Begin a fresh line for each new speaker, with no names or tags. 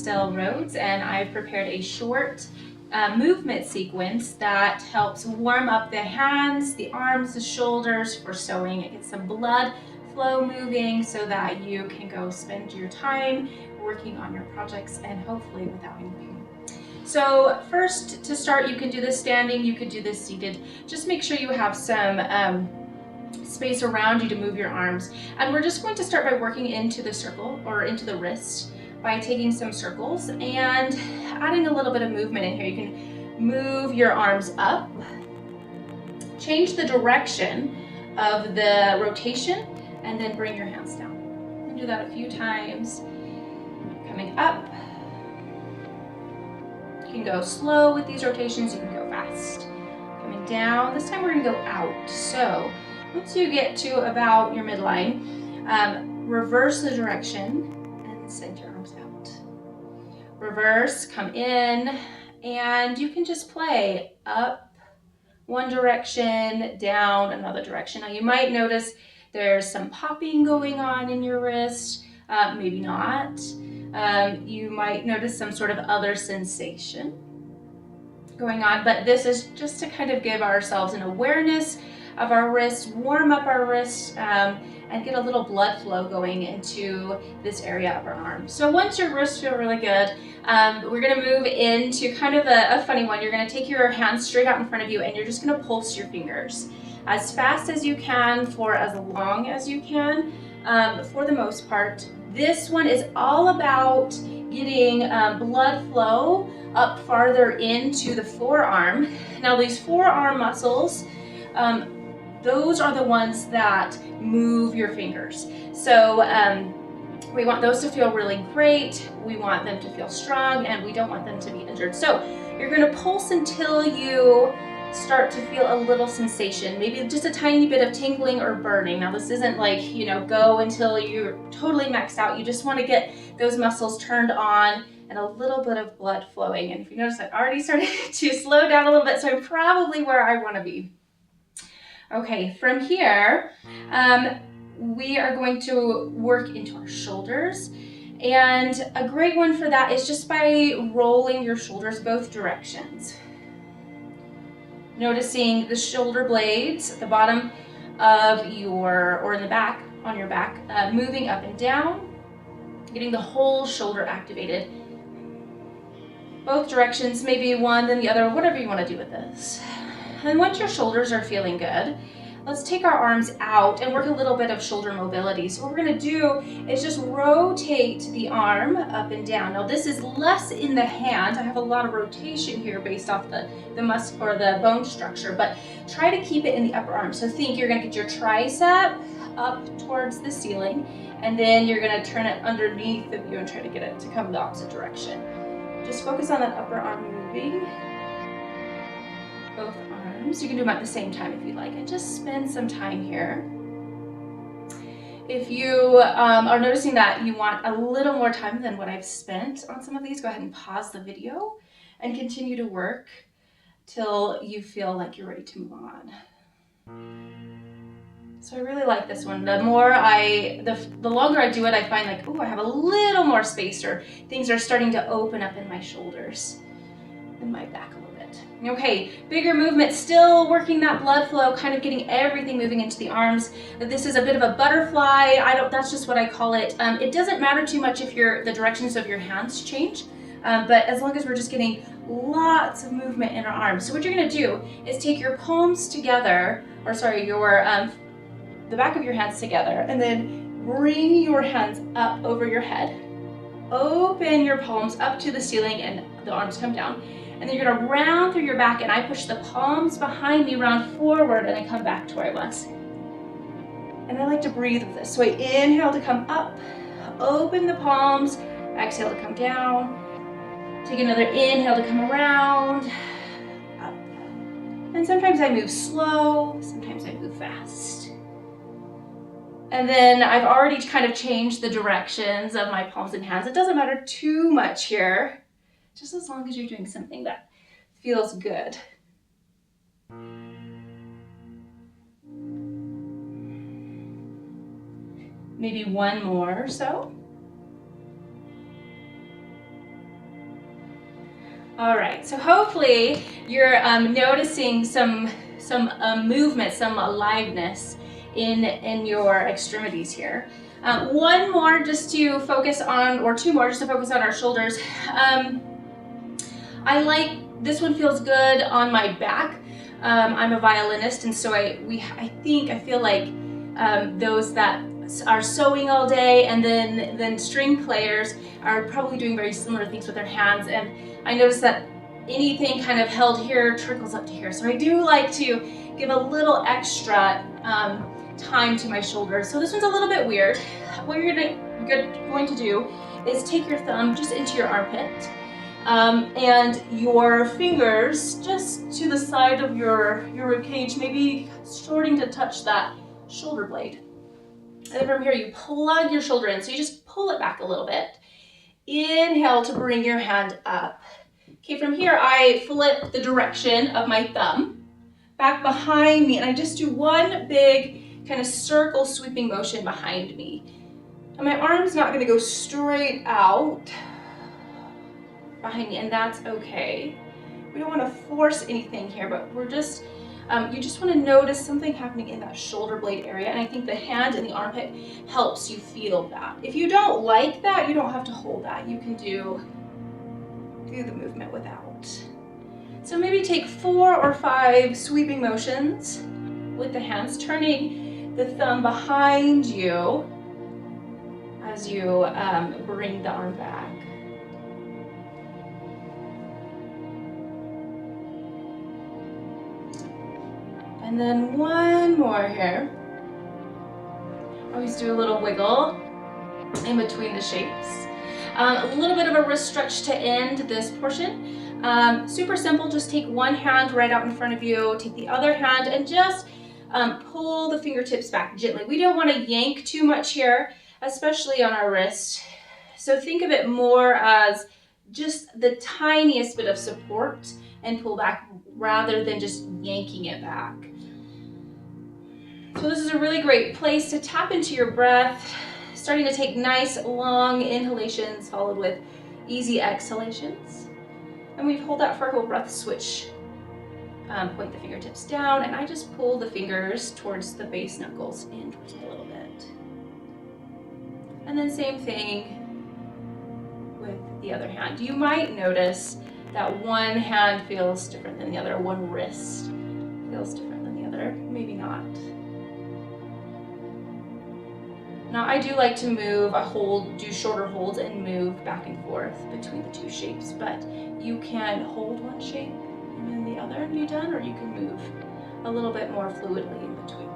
pastel rose, and I've prepared a short movement sequence that helps warm up the hands, the arms, the shoulders for sewing. It gets some blood flow moving so that you can go spend your time working on your projects and hopefully without any pain. So first, to start, you can do this standing, you could do this seated. Just make sure you have some space around you to move your arms. And we're just going to start by working into the circle or into the wrist by taking some circles and adding a little bit of movement in here. You can move your arms up, change the direction of the rotation, and then bring your hands down. You can do that a few times. Coming up. You can go slow with these rotations, you can go fast. Coming down, this time we're gonna go out. So once you get to about your midline, reverse the direction and send your arms out. Reverse, come in, and you can just play up one direction, down another direction. Now you might notice there's some popping going on in your wrist, maybe not. You might notice some sort of other sensation going on, but this is just to kind of give ourselves an awareness of our wrists, warm up our wrists, and get a little blood flow going into this area of our arm. So once your wrists feel really good, we're gonna move into kind of a funny one. You're gonna take your hands straight out in front of you and you're just gonna pulse your fingers as fast as you can for as long as you can, for the most part. This one is all about getting blood flow up farther into the forearm. Now these forearm muscles, those are the ones that move your fingers. So we want those to feel really great. We want them to feel strong, and we don't want them to be injured. So you're gonna pulse until you start to feel a little sensation, maybe just a tiny bit of tingling or burning. Now this isn't like, you know, go until you're totally maxed out. You just want to get those muscles turned on and a little bit of blood flowing. And if you notice, I already started to slow down a little bit, so I'm probably where I want to be. Okay, from here, we are going to work into our shoulders. And a great one for that is just by rolling your shoulders both directions. Noticing the shoulder blades at the bottom of or in the back, on your back, moving up and down, getting the whole shoulder activated. Both directions, maybe one, then the other, whatever you want to do with this. And once your shoulders are feeling good, let's take our arms out and work a little bit of shoulder mobility. So what we're going to do is just rotate the arm up and down. Now this is less in the hand. I have a lot of rotation here based off the muscle or the bone structure, but try to keep it in the upper arm. So think you're going to get your tricep up towards the ceiling, and then you're going to turn it underneath of you and try to get it to come the opposite direction. Just focus on that upper arm moving. Both arms. You can do them at the same time if you like, and just spend some time here. If you are noticing that you want a little more time than what I've spent on some of these, go ahead and pause the video and continue to work till you feel like you're ready to move on. So I really like this one. The longer I do it, I find like, oh, I have a little more space, or things are starting to open up in my shoulders and my back a little bit. Okay, bigger movement, still working that blood flow, kind of getting everything moving into the arms. This is a bit of a butterfly. That's just what I call it. It doesn't matter too much if the directions of your hands change, but as long as we're just getting lots of movement in our arms. So what you're gonna do is take your palms together, or sorry, the back of your hands together, and then bring your hands up over your head. Open your palms up to the ceiling and the arms come down. And then you're gonna round through your back, and I push the palms behind me, round forward, and I come back to where I was. And I like to breathe with this. So I inhale to come up, open the palms, exhale to come down. Take another inhale to come around, up. And sometimes I move slow, sometimes I move fast. And then I've already kind of changed the directions of my palms and hands. It doesn't matter too much here, just as long as you're doing something that feels good. Maybe one more or so. All right, so hopefully you're noticing some movement, some aliveness in your extremities here. One more just to focus on, or two more just to focus on our shoulders. I like, this one feels good on my back. I'm a violinist, and so I feel like those that are sewing all day and then string players are probably doing very similar things with their hands, and I notice that anything kind of held here trickles up to here. So I do like to give a little extra time to my shoulders. So this one's a little bit weird. What you're going to do is take your thumb just into your armpit, and your fingers just to the side of your rib cage, maybe starting to touch that shoulder blade. And then from here, you plug your shoulder in. So you just pull it back a little bit. Inhale to bring your hand up. Okay, from here, I flip the direction of my thumb back behind me, and I just do one big kind of circle sweeping motion behind me. And my arm's not gonna go straight out behind me, and that's okay. We don't wanna force anything here, but we're just, you just wanna notice something happening in that shoulder blade area, and I think the hand and the armpit helps you feel that. If you don't like that, you don't have to hold that. You can do the movement without. So maybe take 4 or 5 sweeping motions with the hands, turning the thumb behind you as you bring the arm back. And then one more here. Always do a little wiggle in between the shapes. A little bit of a wrist stretch to end this portion. Super simple, just take one hand right out in front of you, take the other hand and just pull the fingertips back gently. We don't want to yank too much here, especially on our wrist. So think of it more as just the tiniest bit of support and pull back rather than just yanking it back. So this is a really great place to tap into your breath, starting to take nice long inhalations followed with easy exhalations. And we hold that for a whole breath, switch. Point the fingertips down, and I just pull the fingers towards the base knuckles in towards me a little bit. And then same thing with the other hand. You might notice that one hand feels different than the other, one wrist feels different than the other, maybe not. Now I do like to move, do shorter holds and move back and forth between the two shapes, but you can hold one shape and then the other and be done, or you can move a little bit more fluidly in between.